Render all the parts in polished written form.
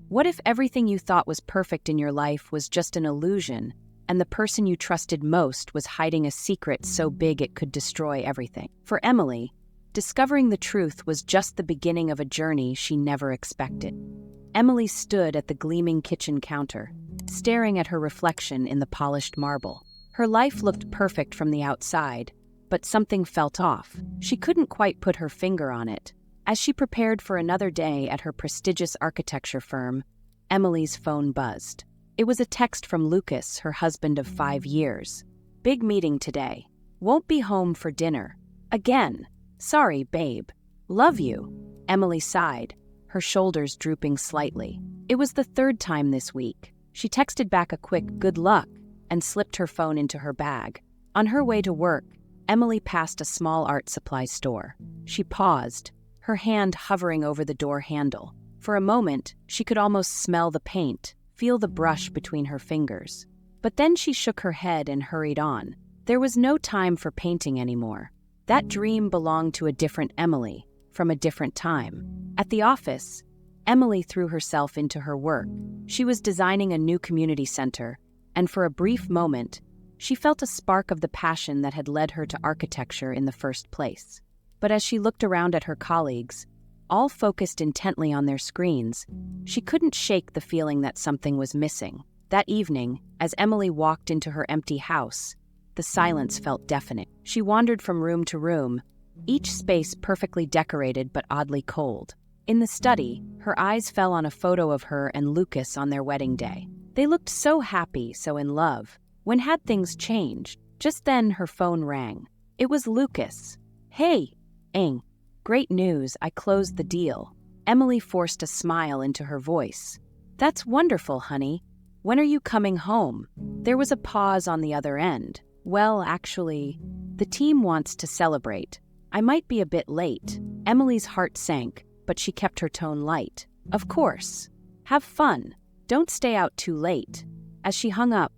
What if everything you thought was perfect in your life was just an illusion, and the person you trusted most was hiding a secret so big it could destroy everything? For Emily, discovering the truth was just the beginning of a journey she never expected. Emily stood at the gleaming kitchen counter, staring at her reflection in the polished marble. Her life looked perfect from the outside, but something felt off. She couldn't quite put her finger on it. As she prepared for another day at her prestigious architecture firm, Emily's phone buzzed. It was a text from Lucas, her husband of 5 years. "Big meeting today. Won't be home for dinner. Again. Sorry, babe. Love you." Emily sighed, her shoulders drooping slightly. It was the 3rd time this week. She texted back a quick "good luck" and slipped her phone into her bag. On her way to work, Emily passed a small art supply store. She paused, her hand hovering over the door handle. For a moment, she could almost smell the paint, feel the brush between her fingers. But then she shook her head and hurried on. There was no time for painting anymore. That dream belonged to a different Emily, from a different time. At the office, Emily threw herself into her work. She was designing a new community center, and for a brief moment, she felt a spark of the passion that had led her to architecture in the first place. But as she looked around at her colleagues, all focused intently on their screens, she couldn't shake the feeling that something was missing. That evening, as Emily walked into her empty house, the silence felt deafening. She wandered from room to room, each space perfectly decorated but oddly cold. In the study, her eyes fell on a photo of her and Lucas on their wedding day. They looked so happy, so in love. When had things changed? Just then, her phone rang. It was Lucas. "Hey, Ing. Great news, I closed the deal." Emily forced a smile into her voice. "That's wonderful, honey. When are you coming home?" There was a pause on the other end. "Well, actually, the team wants to celebrate. I might be a bit late." Emily's heart sank, but she kept her tone light. "Of course. Have fun. Don't stay out too late." As she hung up,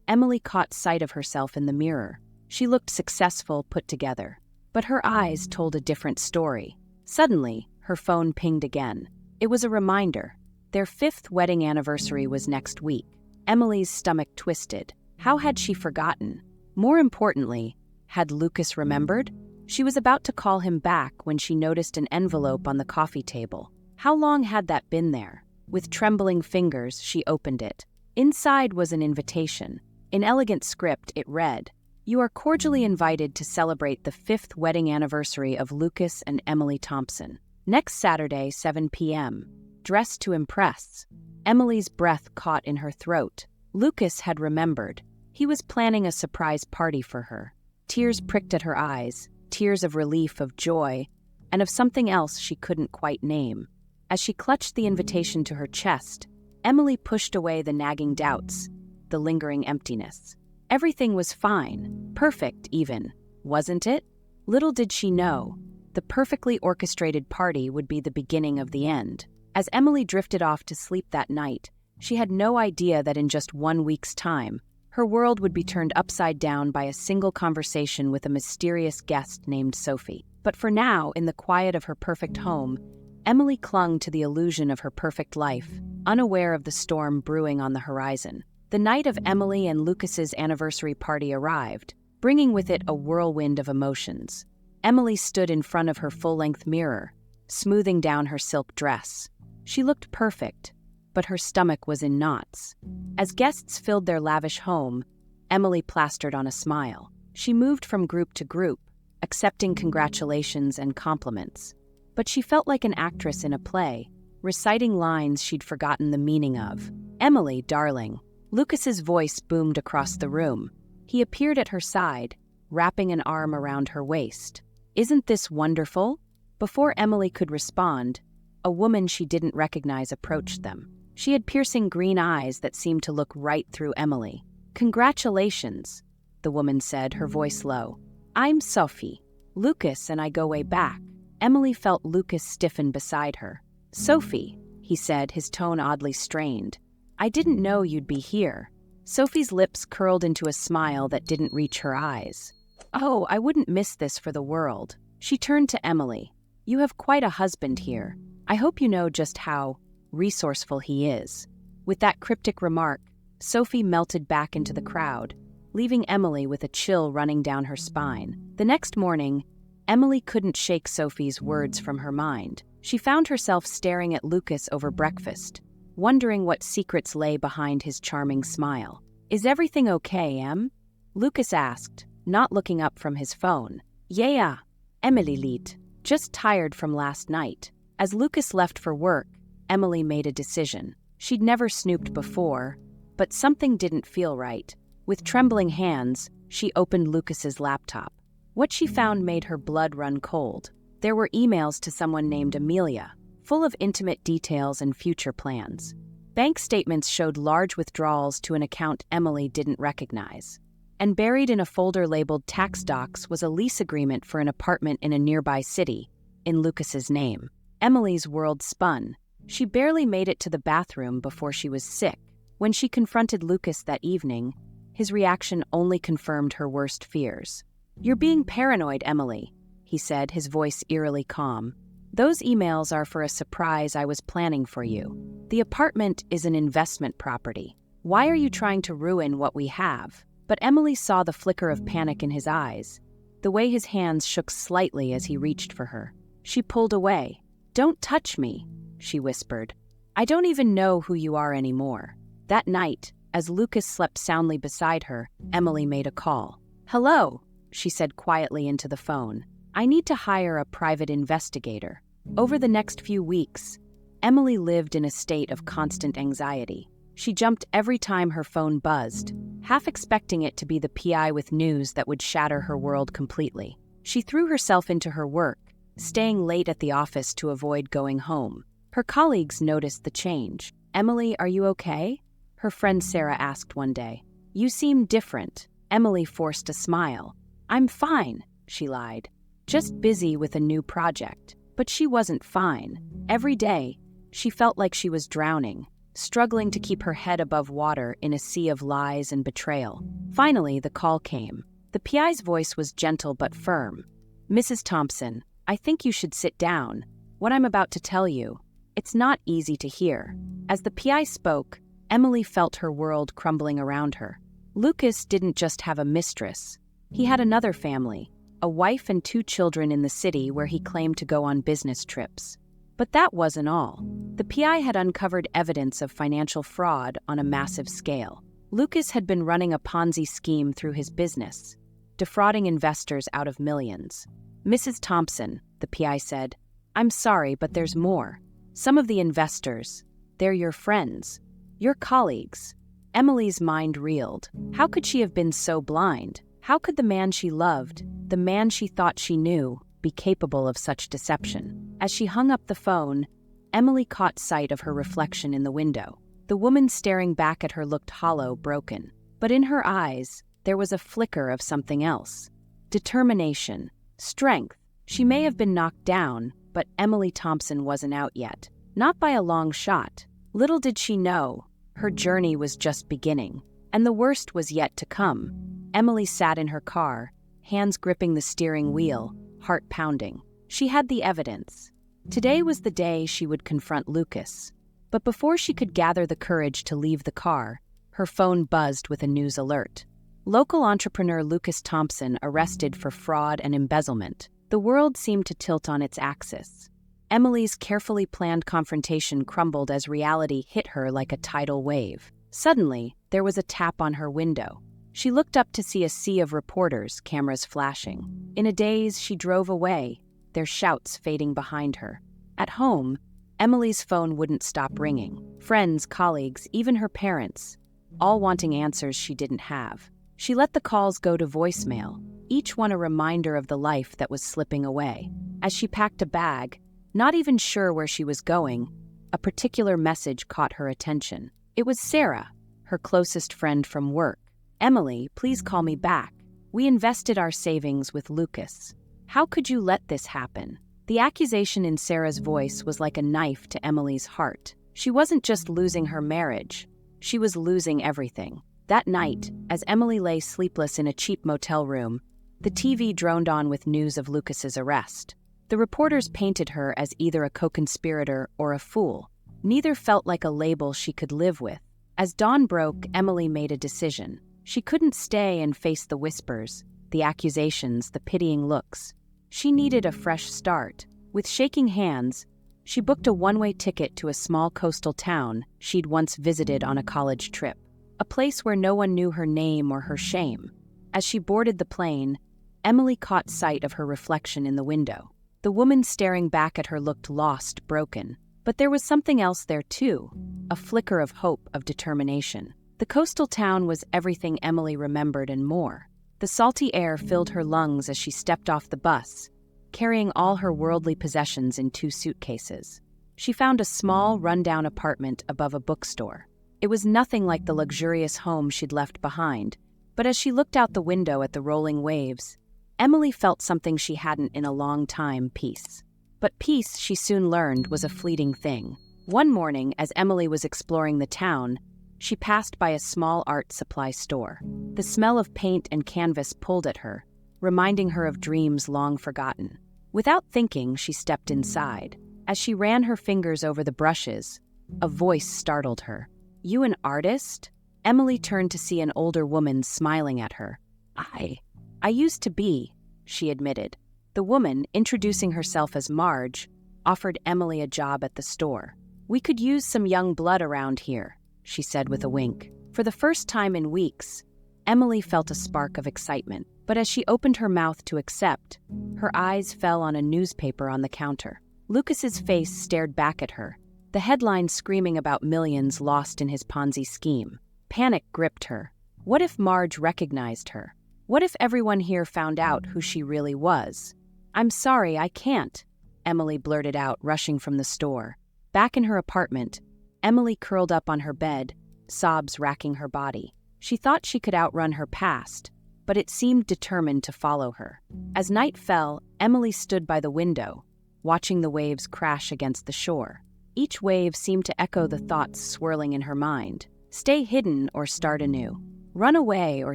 Emily caught sight of herself in the mirror. She looked successful, put together. But her eyes told a different story. Suddenly, her phone pinged again. It was a reminder. Their 5th wedding anniversary was next week. Emily's stomach twisted. How had she forgotten? More importantly, had Lucas remembered? She was about to call him back when she noticed an envelope on the coffee table. How long had that been there? With trembling fingers, she opened it. Inside was an invitation. In elegant script, it read, "You are cordially invited to celebrate the 5th wedding anniversary of Lucas and Emily Thompson. Next Saturday, 7 p.m. Dress to impress." Emily's breath caught in her throat. Lucas had remembered. He was planning a surprise party for her. Tears pricked at her eyes, tears of relief, of joy, and of something else she couldn't quite name. As she clutched the invitation to her chest, Emily pushed away the nagging doubts, the lingering emptiness. Everything was fine, perfect even, wasn't it? Little did she know, the perfectly orchestrated party would be the beginning of the end. As Emily drifted off to sleep that night, she had no idea that in just 1 week's time, her world would be turned upside down by a single conversation with a mysterious guest named Sophie. But for now, in the quiet of her perfect home, Emily clung to the illusion of her perfect life, unaware of the storm brewing on the horizon. The night of Emily and Lucas's anniversary party arrived, bringing with it a whirlwind of emotions. Emily stood in front of her full-length mirror, smoothing down her silk dress. She looked perfect, but her stomach was in knots. As guests filled their lavish home, Emily plastered on a smile. She moved from group to group, accepting congratulations and compliments. But she felt like an actress in a play, reciting lines she'd forgotten the meaning of. "Emily, darling." Lucas's voice boomed across the room. He appeared at her side, wrapping an arm around her waist. "Isn't this wonderful?" Before Emily could respond, a woman she didn't recognize approached them. She had piercing green eyes that seemed to look right through Emily. "Congratulations," the woman said, her voice low. "I'm Sophie. Lucas and I go way back." Emily felt Lucas stiffen beside her. "Sophie," he said, his tone oddly strained. "I didn't know you'd be here." Sophie's lips curled into a smile that didn't reach her eyes. "Oh, I wouldn't miss this for the world." She turned to Emily. "You have quite a husband here. I hope you know just how resourceful he is." With that cryptic remark, Sophie melted back into the crowd, leaving Emily with a chill running down her spine. The next morning, Emily couldn't shake Sophie's words from her mind. She found herself staring at Lucas over breakfast, wondering what secrets lay behind his charming smile. "Is everything okay, Em?" Lucas asked, not looking up from his phone. "Yeah, Emily lite. Just tired from last night." As Lucas left for work, Emily made a decision. She'd never snooped before, but something didn't feel right. With trembling hands, she opened Lucas's laptop. What she found made her blood run cold. There were emails to someone named Amelia, full of intimate details and future plans. Bank statements showed large withdrawals to an account Emily didn't recognize. And buried in a folder labeled tax docs was a lease agreement for an apartment in a nearby city, in Lucas's name. Emily's world spun. She barely made it to the bathroom before she was sick. When she confronted Lucas that evening, his reaction only confirmed her worst fears. "You're being paranoid, Emily," he said, his voice eerily calm. "Those emails are for a surprise I was planning for you. The apartment is an investment property. Why are you trying to ruin what we have?" But Emily saw the flicker of panic in his eyes, the way his hands shook slightly as he reached for her. She pulled away. "Don't touch me," she whispered. "I don't even know who you are anymore." That night, as Lucas slept soundly beside her, Emily made a call. "Hello," she said quietly into the phone. "I need to hire a private investigator." Over the next few weeks, Emily lived in a state of constant anxiety. She jumped every time her phone buzzed, half expecting it to be the PI with news that would shatter her world completely. She threw herself into her work, staying late at the office to avoid going home. Her colleagues noticed the change. "Emily, are you okay?" her friend Sarah asked one day. "You seem different." Emily forced a smile. "I'm fine," she lied. "Just busy with a new project." But she wasn't fine. Every day, she felt like she was drowning, struggling to keep her head above water in a sea of lies and betrayal. Finally, the call came. The PI's voice was gentle but firm. "Mrs. Thompson, I think you should sit down. What I'm about to tell you, it's not easy to hear." As the PI spoke, Emily felt her world crumbling around her. Lucas didn't just have a mistress. He had another family, a wife and 2 children in the city where he claimed to go on business trips. But that wasn't all. The PI had uncovered evidence of financial fraud on a massive scale. Lucas had been running a Ponzi scheme through his business, defrauding investors out of millions. "Mrs. Thompson," the PI said, "I'm sorry, but there's more. Some of the investors, they're your friends, your colleagues." Emily's mind reeled. How could she have been so blind? How could the man she loved, the man she thought she knew, be capable of such deception? As she hung up the phone, Emily caught sight of her reflection in the window. The woman staring back at her looked hollow, broken. But in her eyes, there was a flicker of something else. Determination, strength. She may have been knocked down, but Emily Thompson wasn't out yet. Not by a long shot. Little did she know, her journey was just beginning, and the worst was yet to come. Emily sat in her car, hands gripping the steering wheel, heart pounding. She had the evidence. Today was the day she would confront Lucas. But before she could gather the courage to leave the car, her phone buzzed with a news alert. Local entrepreneur Lucas Thompson arrested for fraud and embezzlement. The world seemed to tilt on its axis. Emily's carefully planned confrontation crumbled as reality hit her like a tidal wave. Suddenly, there was a tap on her window. She looked up to see a sea of reporters, cameras flashing. In a daze, she drove away, their shouts fading behind her. At home, Emily's phone wouldn't stop ringing. Friends, colleagues, even her parents, all wanting answers she didn't have. She let the calls go to voicemail, each one a reminder of the life that was slipping away. As she packed a bag, not even sure where she was going, a particular message caught her attention. It was Sarah, her closest friend from work. "Emily, please call me back. We invested our savings with Lucas. How could you let this happen?" The accusation in Sarah's voice was like a knife to Emily's heart. She wasn't just losing her marriage, she was losing everything. That night, as Emily lay sleepless in a cheap motel room, the TV droned on with news of Lucas's arrest. The reporters painted her as either a co-conspirator or a fool. Neither felt like a label she could live with. As dawn broke, Emily made a decision. She couldn't stay and face the whispers, the accusations, the pitying looks. She needed a fresh start. With shaking hands, she booked a one-way ticket to a small coastal town she'd once visited on a college trip, a place where no one knew her name or her shame. As she boarded the plane, Emily caught sight of her reflection in the window. The woman staring back at her looked lost, broken. But there was something else there too, a flicker of hope, of determination. The coastal town was everything Emily remembered and more. The salty air filled her lungs as she stepped off the bus, carrying all her worldly possessions in 2 suitcases. She found a small, run-down apartment above a bookstore. It was nothing like the luxurious home she'd left behind, but as she looked out the window at the rolling waves, Emily felt something she hadn't in a long time: peace. But peace, she soon learned, was a fleeting thing. One morning, as Emily was exploring the town, she passed by a small art supply store. The smell of paint and canvas pulled at her, reminding her of dreams long forgotten. Without thinking, she stepped inside. As she ran her fingers over the brushes, a voice startled her. "You an artist?" Emily turned to see an older woman smiling at her. I used to be," she admitted. The woman, introducing herself as Marge, offered Emily a job at the store. "We could use some young blood around here," she said with a wink. For the first time in weeks, Emily felt a spark of excitement, but as she opened her mouth to accept, her eyes fell on a newspaper on the counter. Lucas's face stared back at her, the headline screaming about millions lost in his Ponzi scheme. Panic gripped her. What if Marge recognized her? What if everyone here found out who she really was? "I'm sorry, I can't," Emily blurted out, rushing from the store. Back in her apartment, Emily curled up on her bed, sobs racking her body. She thought she could outrun her past, but it seemed determined to follow her. As night fell, Emily stood by the window, watching the waves crash against the shore. Each wave seemed to echo the thoughts swirling in her mind. Stay hidden or start anew. Run away or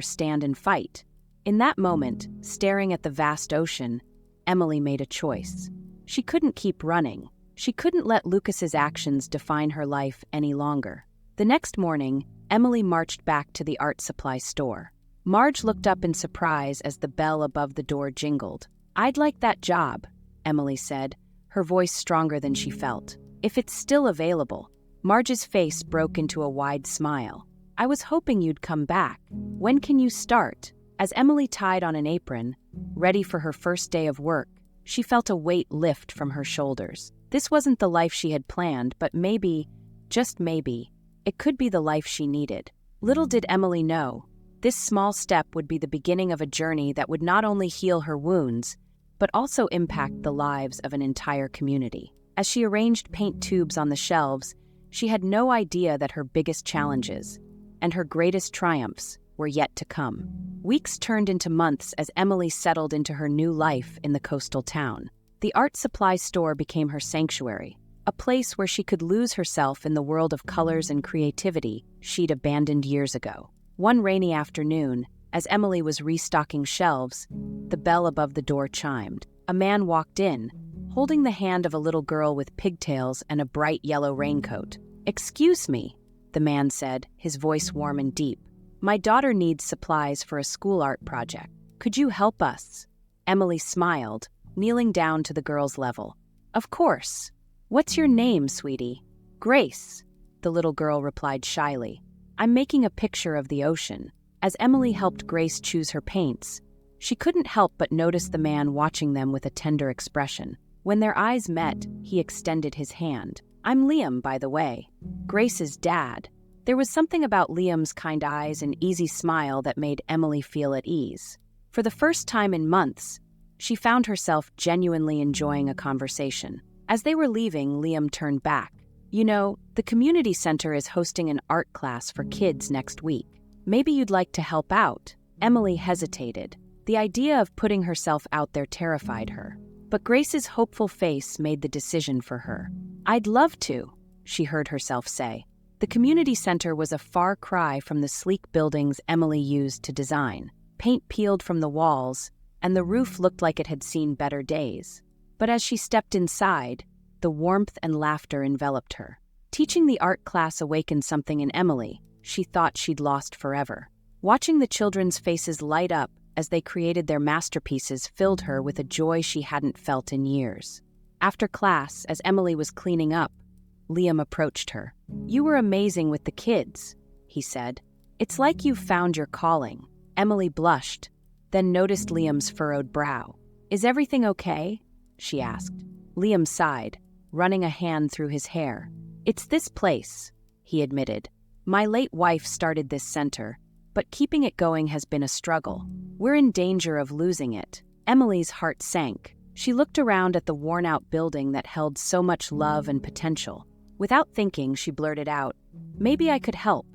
stand and fight. In that moment, staring at the vast ocean, Emily made a choice. She couldn't keep running. She couldn't let Lucas's actions define her life any longer. The next morning, Emily marched back to the art supply store. Marge looked up in surprise as the bell above the door jingled. "I'd like that job," Emily said, her voice stronger than she felt. "If it's still available." Marge's face broke into a wide smile. "I was hoping you'd come back. When can you start?" As Emily tied on an apron, ready for her first day of work, she felt a weight lift from her shoulders. This wasn't the life she had planned, but maybe, just maybe, it could be the life she needed. Little did Emily know, this small step would be the beginning of a journey that would not only heal her wounds, but also impact the lives of an entire community. As she arranged paint tubes on the shelves, she had no idea that her biggest challenges and her greatest triumphs were yet to come. Weeks turned into months as Emily settled into her new life in the coastal town. The art supply store became her sanctuary, a place where she could lose herself in the world of colors and creativity she'd abandoned years ago. One rainy afternoon, as Emily was restocking shelves, the bell above the door chimed. A man walked in, holding the hand of a little girl with pigtails and a bright yellow raincoat. "Excuse me," the man said, his voice warm and deep. "My daughter needs supplies for a school art project. Could you help us?" Emily smiled, kneeling down to the girl's level. "Of course. What's your name, sweetie?" "Grace," the little girl replied shyly. "I'm making a picture of the ocean." As Emily helped Grace choose her paints, she couldn't help but notice the man watching them with a tender expression. When their eyes met, he extended his hand. "I'm Liam, by the way, Grace's dad." There was something about Liam's kind eyes and easy smile that made Emily feel at ease. For the first time in months, she found herself genuinely enjoying a conversation. As they were leaving, Liam turned back. "You know, the community center is hosting an art class for kids next week. Maybe you'd like to help out." Emily hesitated. The idea of putting herself out there terrified her. But Grace's hopeful face made the decision for her. "I'd love to," she heard herself say. The community center was a far cry from the sleek buildings Emily used to design. Paint peeled from the walls, and the roof looked like it had seen better days. But as she stepped inside, the warmth and laughter enveloped her. Teaching the art class awakened something in Emily she thought she'd lost forever. Watching the children's faces light up as they created their masterpieces filled her with a joy she hadn't felt in years. After class, as Emily was cleaning up, Liam approached her. "You were amazing with the kids," he said. "It's like you've found your calling." Emily blushed, then noticed Liam's furrowed brow. "Is everything okay?" she asked. Liam sighed, running a hand through his hair. "It's this place," he admitted. "My late wife started this center, but keeping it going has been a struggle. We're in danger of losing it." Emily's heart sank. She looked around at the worn-out building that held so much love and potential. Without thinking, she blurted out, "Maybe I could help.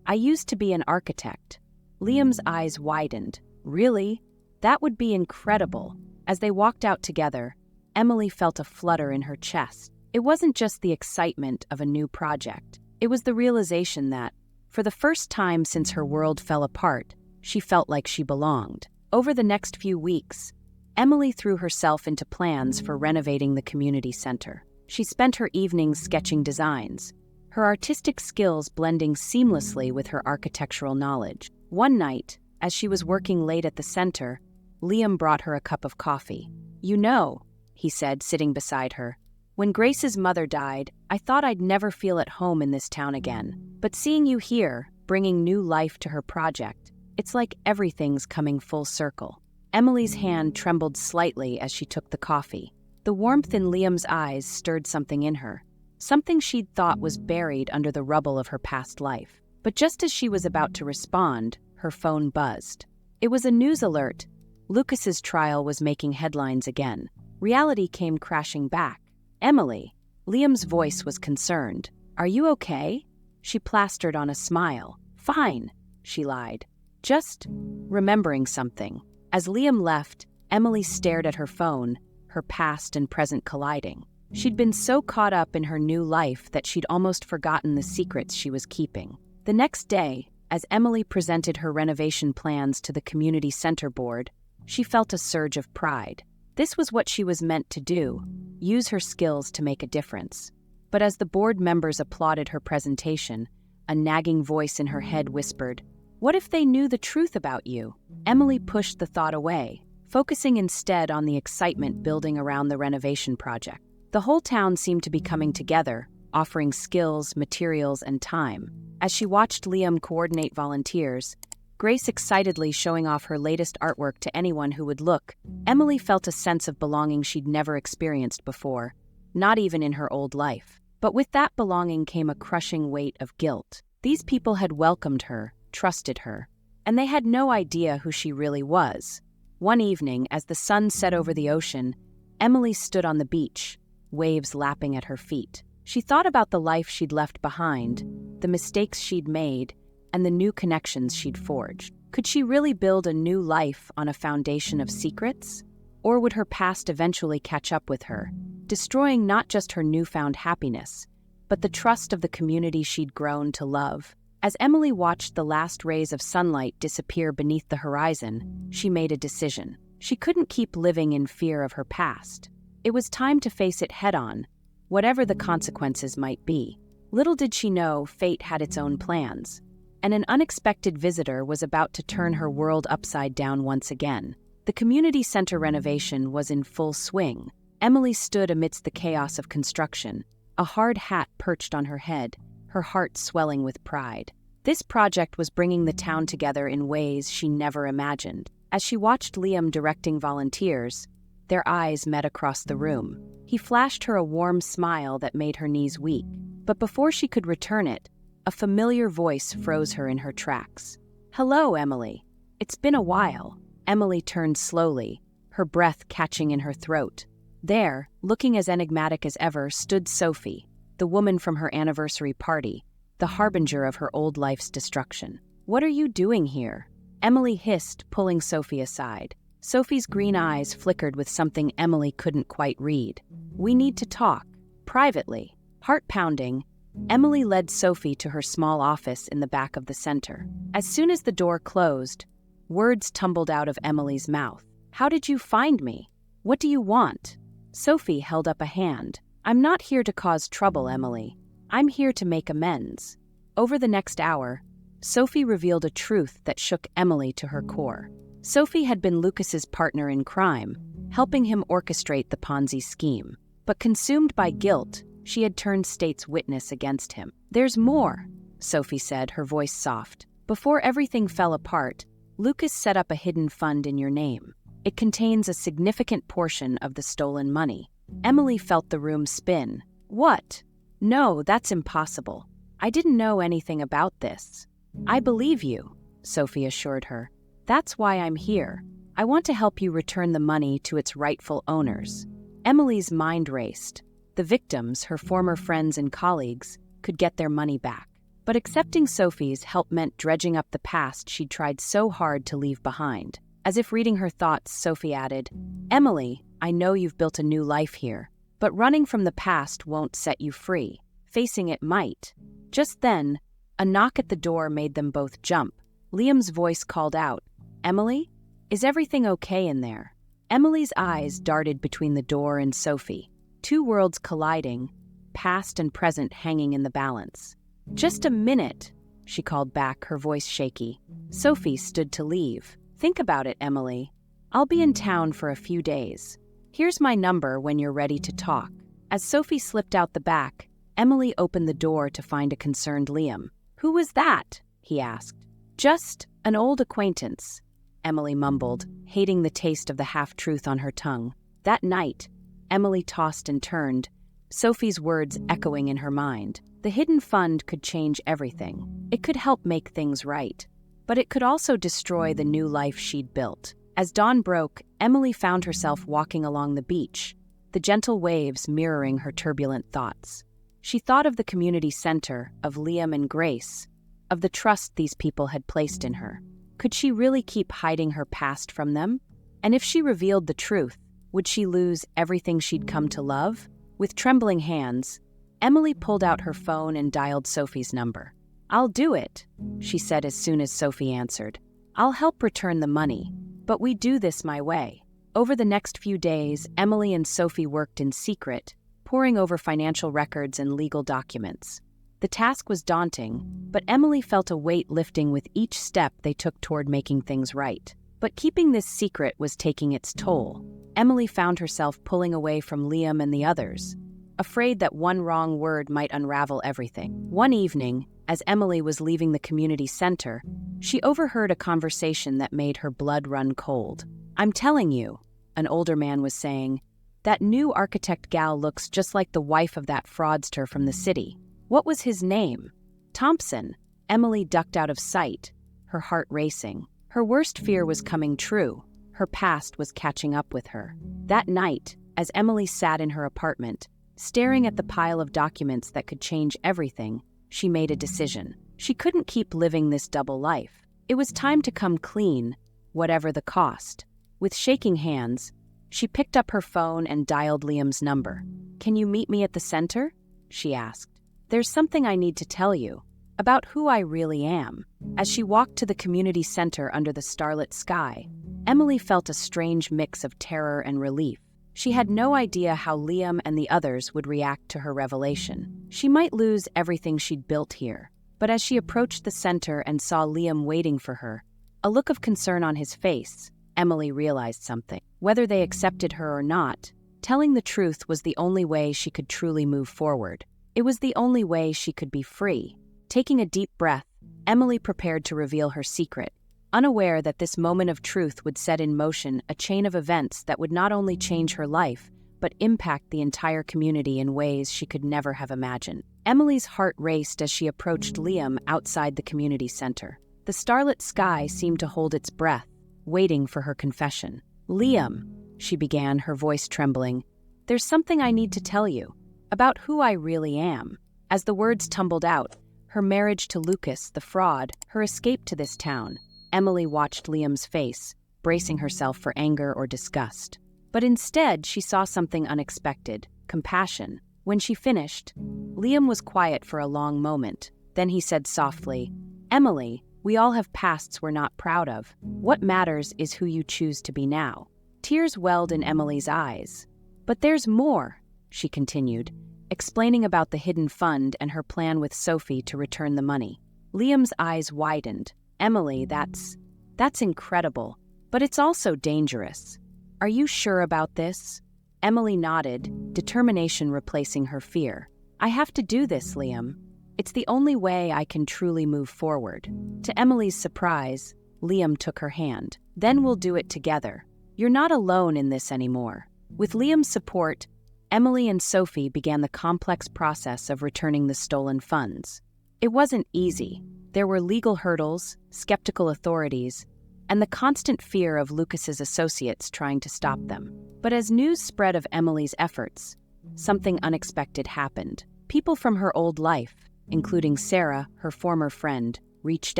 I used to be an architect." Liam's eyes widened. "Really? That would be incredible." As they walked out together, Emily felt a flutter in her chest. It wasn't just the excitement of a new project. It was the realization that, for the first time since her world fell apart, she felt like she belonged. Over the next few weeks, Emily threw herself into plans for renovating the community center. She spent her evenings sketching designs, her artistic skills blending seamlessly with her architectural knowledge. One night, as she was working late at the center, Liam brought her a cup of coffee. "You know," he said, sitting beside her, "when Grace's mother died, I thought I'd never feel at home in this town again. But seeing you here, bringing new life to her project, it's like everything's coming full circle." Emily's hand trembled slightly as she took the coffee. The warmth in Liam's eyes stirred something in her, something she'd thought was buried under the rubble of her past life. But just as she was about to respond, her phone buzzed. It was a news alert. Lucas's trial was making headlines again. Reality came crashing back. "Emily," Liam's voice was concerned. "Are you okay?" She plastered on a smile. "Fine," she lied. "Just remembering something." As Liam left, Emily stared at her phone, her past and present colliding. She'd been so caught up in her new life that she'd almost forgotten the secrets she was keeping. The next day, as Emily presented her renovation plans to the community center board, she felt a surge of pride. This was what she was meant to do, use her skills to make a difference. But as the board members applauded her presentation, a nagging voice in her head whispered, "What if they knew the truth about you?" Emily pushed the thought away, focusing instead on the excitement building around the renovation project. The whole town seemed to be coming together, offering skills, materials, and time. As she watched Liam coordinate volunteers, Grace excitedly showing off her latest artwork to anyone who would look, Emily felt a sense of belonging she'd never experienced before, not even in her old life. But with that belonging came a crushing weight of guilt. These people had welcomed her, trusted her, and they had no idea who she really was. One evening, as the sun set over the ocean, Emily stood on the beach, waves lapping at her feet. She thought about the life she'd left behind, the mistakes she'd made, and the new connections she'd forged. Could she really build a new life on a foundation of secrets? Or would her past eventually catch up with her, destroying not just her newfound happiness, but the trust of the community she'd grown to love? As Emily watched the last rays of sunlight disappear beneath the horizon, she made a decision. She couldn't keep living in fear of her past. It was time to face it head-on, whatever the consequences might be. Little did she know fate had its own plans, and an unexpected visitor was about to turn her world upside down once again. The community center renovation was in full swing. Emily stood amidst the chaos of construction, a hard hat perched on her head, her heart swelling with pride. This project was bringing the town together in ways she never imagined. As she watched Liam directing volunteers, their eyes met across the room. He flashed her a warm smile that made her knees weak. But before she could return it, a familiar voice froze her in her tracks. "Hello, Emily. It's been a while." Emily turned slowly, her breath catching in her throat. There, looking as enigmatic as ever, stood Sophie, the woman from her anniversary party, the harbinger of her old life's destruction. "What are you doing here?" Emily hissed, pulling Sophie aside. Sophie's green eyes flickered with something Emily couldn't quite read. "We need to talk. Privately." Heart-pounding, Emily led Sophie to her small office in the back of the center. As soon as the door closed, words tumbled out of Emily's mouth. "How did you find me? What do you want?" Sophie held up a hand. "I'm not here to cause trouble, Emily. I'm here to make amends. Over the next hour, Sophie revealed a truth that shook Emily to her core. Sophie had been Lucas's partner in crime, helping him orchestrate the Ponzi scheme. But consumed by guilt, she had turned state's witness against him. "There's more," Sophie said, her voice soft. "Before everything fell apart, Lucas set up a hidden fund in your name. It contains a significant portion of the stolen money." Emily felt the room spin. "What? No, that's impossible. I didn't know anything about this." "I believe you," Sophie assured her. "That's why I'm here. I want to help you return the money to its rightful owners." Emily's mind raced. The victims, her former friends and colleagues, could get their money back. But accepting Sophie's help meant dredging up the past she'd tried so hard to leave behind. As if reading her thoughts, Sophie added, "Emily, I know you've built a new life here, but running from the past won't set you free. Facing it might." Just then, a knock at the door made them both jump. Liam's voice called out, "Emily? Is everything okay in there?" Emily's eyes darted between the door and Sophie, two worlds colliding, past and present hanging in the balance. "Just a minute," she called back, her voice shaky. Sophie stood to leave. "Think about it, Emily. I'll be in town for a few days. Here's my number when you're ready to talk." As Sophie slipped out the back, Emily opened the door to find a concerned Liam. "Who was that?" he asked. "Just an old acquaintance," Emily mumbled, hating the taste of the half-truth on her tongue. That night, Emily tossed and turned, Sophie's words echoing in her mind. The hidden fund could change everything. It could help make things right. But it could also destroy the new life she'd built. As dawn broke, Emily found herself walking along the beach, the gentle waves mirroring her turbulent thoughts. She thought of the community center, of Liam and Grace, of the trust these people had placed in her. Could she really keep hiding her past from them? And if she revealed the truth, would she lose everything she'd come to love? With trembling hands, Emily pulled out her phone and dialed Sophie's number. "I'll do it," she said as soon as Sophie answered. "I'll help return the money, but we do this my way." Over the next few days, Emily and Sophie worked in secret, poring over financial records and legal documents. The task was daunting, but Emily felt a weight lifting with each step they took toward making things right. But keeping this secret was taking its toll. Emily found herself pulling away from Liam and the others, afraid that one wrong word might unravel everything. One evening, as Emily was leaving the community center, she overheard a conversation that made her blood run cold. "I'm telling you," an older man was saying, "that new architect gal looks just like the wife of that fraudster from the city. What was his name?" "Thompson." Emily ducked out of sight, her heart racing. Her worst fear was coming true. Her past was catching up with her. That night, as Emily sat in her apartment, staring at the pile of documents that could change everything, she made a decision. She couldn't keep living this double life. It was time to come clean, whatever the cost. With shaking hands, she picked up her phone and dialed Liam's number. "Can you meet me at the center?" she asked. "There's something I need to tell you, about who I really am." As she walked to the community center under the starlit sky, Emily felt a strange mix of terror and relief. She had no idea how Liam and the others would react to her revelation. She might lose everything she'd built here. But as she approached the center and saw Liam waiting for her, a look of concern on his face, Emily realized something. Whether they accepted her or not, telling the truth was the only way she could truly move forward. It was the only way she could be free. Taking a deep breath, Emily prepared to reveal her secret, unaware that this moment of truth would set in motion a chain of events that would not only change her life, but impact the entire community in ways she could never have imagined. Emily's heart raced as she approached Liam outside the community center. The starlit sky seemed to hold its breath, waiting for her confession. "Liam," she began, her voice trembling, "there's something I need to tell you, about who I really am." As the words tumbled out, her marriage to Lucas, the fraud, her escape to this town, Emily watched Liam's face, bracing herself for anger or disgust. But instead, she saw something unexpected: compassion. When she finished, Liam was quiet for a long moment. Then he said softly, "Emily, we all have pasts we're not proud of. What matters is who you choose to be now." Tears welled in Emily's eyes. "But there's more," she continued, explaining about the hidden fund and her plan with Sophie to return the money. Liam's eyes widened. Emily, that's incredible, but it's also dangerous. Are you sure about this? Emily nodded, determination replacing her fear. I have to do this, Liam. It's the only way I can truly move forward. To Emily's surprise, Liam took her hand. Then we'll do it together. You're not alone in this anymore. With Liam's support, Emily and Sophie began the complex process of returning the stolen funds. It wasn't easy. There were legal hurdles, skeptical authorities, and the constant fear of Lucas's associates trying to stop them. But as news spread of Emily's efforts, something unexpected happened. People from her old life, including Sarah, her former friend, reached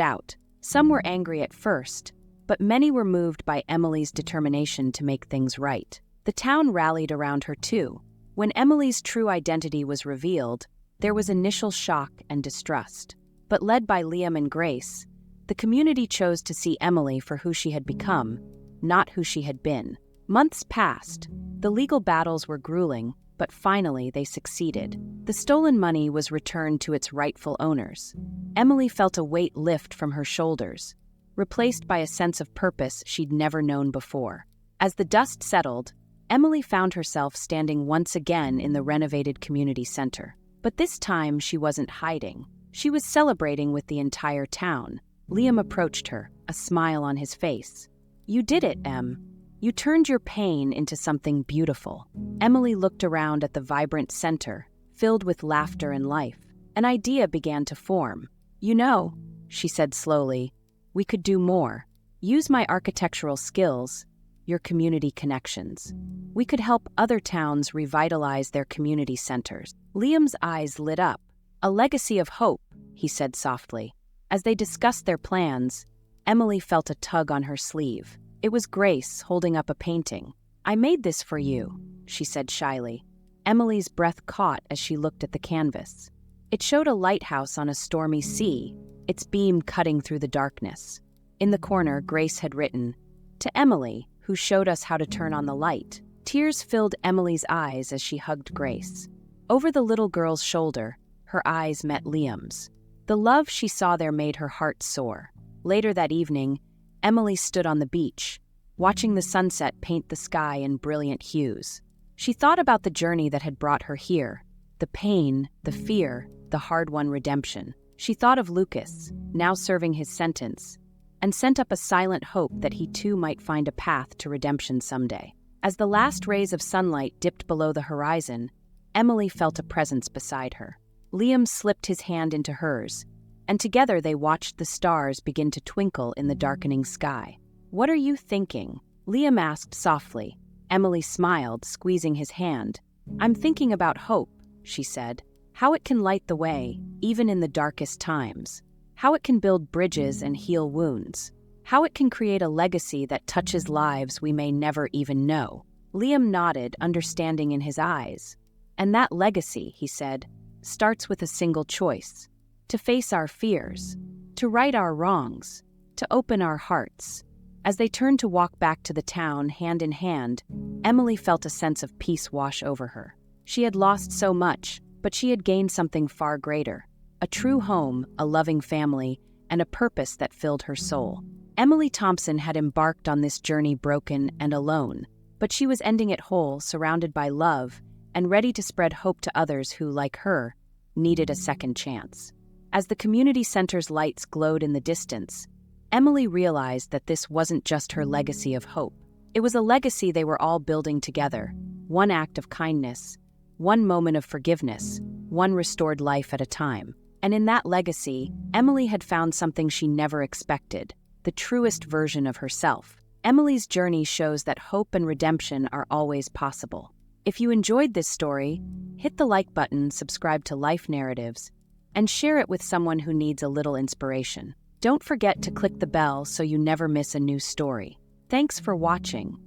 out. Some were angry at first, but many were moved by Emily's determination to make things right. The town rallied around her too. When Emily's true identity was revealed, there was initial shock and distrust. But led by Liam and Grace, the community chose to see Emily for who she had become, not who she had been. Months passed. The legal battles were grueling, but finally they succeeded. The stolen money was returned to its rightful owners. Emily felt a weight lift from her shoulders, replaced by a sense of purpose she'd never known before. As the dust settled, Emily found herself standing once again in the renovated community center. But this time she wasn't hiding. She was celebrating with the entire town. Liam approached her, a smile on his face. You did it, Em. You turned your pain into something beautiful. Emily looked around at the vibrant center, filled with laughter and life. An idea began to form. You know, she said slowly, we could do more. Use my architectural skills, your community connections. We could help other towns revitalize their community centers. Liam's eyes lit up. A legacy of hope, he said softly. As they discussed their plans, Emily felt a tug on her sleeve. It was Grace holding up a painting. I made this for you, she said shyly. Emily's breath caught as she looked at the canvas. It showed a lighthouse on a stormy sea, its beam cutting through the darkness. In the corner, Grace had written, "To Emily, who showed us how to turn on the light." Tears filled Emily's eyes as she hugged Grace. Over the little girl's shoulder, her eyes met Liam's. The love she saw there made her heart soar. Later that evening, Emily stood on the beach, watching the sunset paint the sky in brilliant hues. She thought about the journey that had brought her here, the pain, the fear, the hard-won redemption. She thought of Lucas, now serving his sentence, and sent up a silent hope that he too might find a path to redemption someday. As the last rays of sunlight dipped below the horizon, Emily felt a presence beside her. Liam slipped his hand into hers, and together they watched the stars begin to twinkle in the darkening sky. What are you thinking? Liam asked softly. Emily smiled, squeezing his hand. I'm thinking about hope, she said. How it can light the way, even in the darkest times. How it can build bridges and heal wounds. How it can create a legacy that touches lives we may never even know. Liam nodded, understanding in his eyes. And that legacy, he said, starts with a single choice. To face our fears, to right our wrongs, to open our hearts. As they turned to walk back to the town, hand in hand, Emily felt a sense of peace wash over her. She had lost so much, but she had gained something far greater. A true home, a loving family, and a purpose that filled her soul. Emily Thompson had embarked on this journey broken and alone, but she was ending it whole, surrounded by love, and ready to spread hope to others who, like her, needed a second chance. As the community center's lights glowed in the distance, Emily realized that this wasn't just her legacy of hope. It was a legacy they were all building together. One act of kindness, one moment of forgiveness, one restored life at a time. And in that legacy, Emily had found something she never expected, the truest version of herself. Emily's journey shows that hope and redemption are always possible. If you enjoyed this story, hit the like button, subscribe to Life Narratives, and share it with someone who needs a little inspiration. Don't forget to click the bell so you never miss a new story. Thanks for watching.